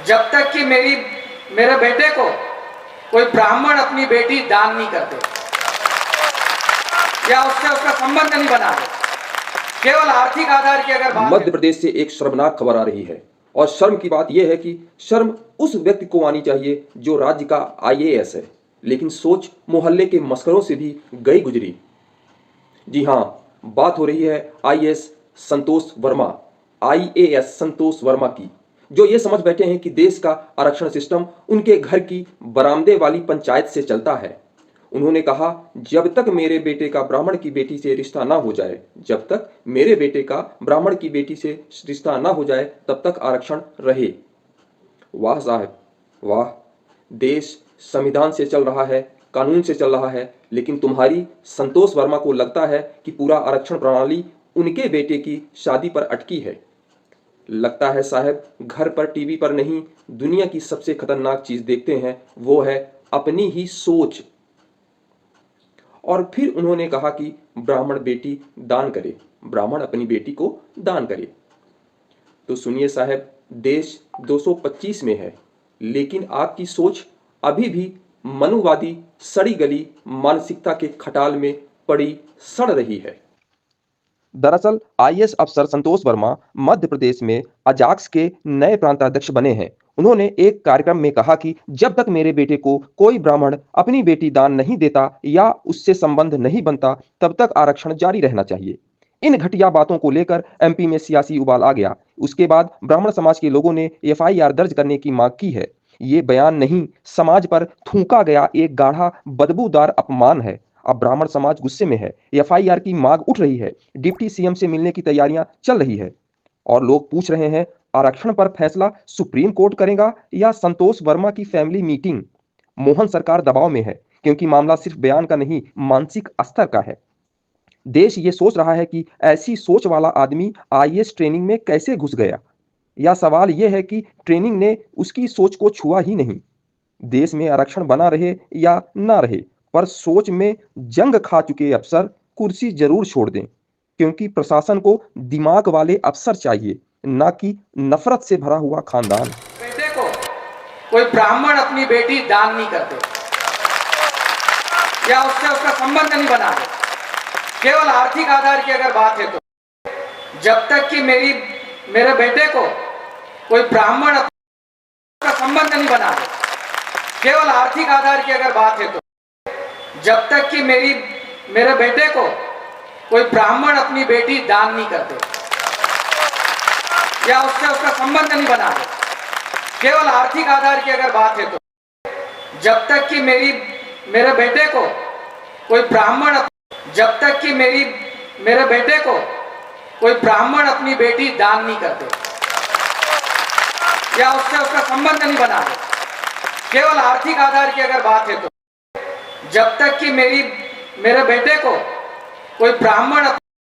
जब तक कि मेरे बेटे को कोई ब्राह्मण अपनी बेटी दान नहीं करते या उससे उसका संबंध नहीं बना दे, केवल आर्थिक आधार की अगर बात मध्य प्रदेश से एक शर्मनाक खबर आ रही है और शर्म की बात यह है कि शर्म उस व्यक्ति को आनी चाहिए जो राज्य का आईएएस है, लेकिन सोच मोहल्ले के मस्करों से भी गई गुजरी। जी हां, बात हो रही है आईएएस संतोष वर्मा, आईएएस संतोष वर्मा की, जो ये समझ बैठे हैं कि देश का आरक्षण सिस्टम उनके घर की बरामदे वाली पंचायत से चलता है। उन्होंने कहा, जब तक मेरे बेटे का ब्राह्मण की बेटी से रिश्ता ना हो जाए, जब तक मेरे बेटे का ब्राह्मण की बेटी से रिश्ता ना हो जाए, तब तक आरक्षण रहे। वाह साहब वाह, देश संविधान से चल रहा है, कानून से चल रहा है, लेकिन तुम्हारी संतोष वर्मा को लगता है कि पूरा आरक्षण प्रणाली उनके बेटे की शादी पर अटकी है। लगता है साहब, घर पर टीवी पर नहीं, दुनिया की सबसे खतरनाक चीज देखते हैं, वो है अपनी ही सोच। और फिर उन्होंने कहा कि ब्राह्मण बेटी दान करे, ब्राह्मण अपनी बेटी को दान करे। तो सुनिए साहब, देश 225 में है, लेकिन आपकी सोच अभी भी मनुवादी सड़ी गली मानसिकता के खटाल में पड़ी सड़ रही है। दरअसल आईएएस अफसर संतोष वर्मा मध्य प्रदेश में अजाक्स के नए प्रांताध्यक्ष बने हैं। उन्होंने एक कार्यक्रम में कहा कि जब तक मेरे बेटे को कोई ब्राह्मण अपनी बेटी दान नहीं देता या उससे संबंध नहीं बनता, तब तक आरक्षण जारी रहना चाहिए। इन घटिया बातों को लेकर एमपी में सियासी उबाल आ गया। उसके बाद ब्राह्मण समाज के लोगों ने एफआईआर दर्ज करने की मांग की है। ये बयान नहीं, समाज पर थूका गया एक गाढ़ा बदबूदार अपमान है। अब ब्राह्मण समाज गुस्से में है, एफआईआर की मांग उठ रही है, डिप्टी सीएम से मिलने की तैयारियां चल रही है और लोग पूछ रहे हैं, आरक्षण पर फैसला सुप्रीम कोर्ट करेगा या संतोष वर्मा की फैमिली मीटिंग। मोहन सरकार दबाव में है, क्योंकि मामला सिर्फ बयान का नहीं, मानसिक स्तर का है। देश ये सोच रहा है कि ऐसी सोच वाला आदमी आईएएस ट्रेनिंग में कैसे घुस गया, या सवाल यह है कि ट्रेनिंग ने उसकी सोच को छुआ ही नहीं। देश में आरक्षण बना रहे या ना रहे, पर सोच में जंग खा चुके अफसर कुर्सी जरूर छोड़ दें, क्योंकि प्रशासन को दिमाग वाले अफसर चाहिए, ना कि नफरत से भरा हुआ खानदान। बेटे को कोई ब्राह्मण अपनी बेटी दान नहीं करते या उससे उसका संबंध नहीं बना दे, केवल आर्थिक आधार की अगर बात है तो जब तक कि मेरे बेटे को कोई ब्राह्मण का संबंध नहीं बना दे, केवल आर्थिक आधार की अगर बात है तो जब तक कि मेरे बेटे को कोई ब्राह्मण अपनी बेटी दान नहीं करते या उससे उसका संबंध नहीं बना दे, केवल आर्थिक आधार की अगर बात है तो जब तक कि मेरे बेटे को कोई ब्राह्मण जब तक कि मेरे बेटे को कोई ब्राह्मण अपनी बेटी दान नहीं करते या उससे उसका संबंध नहीं बना दे, केवल आर्थिक आधार की अगर बात है तो जब तक कि मेरे बेटे को कोई ब्राह्मण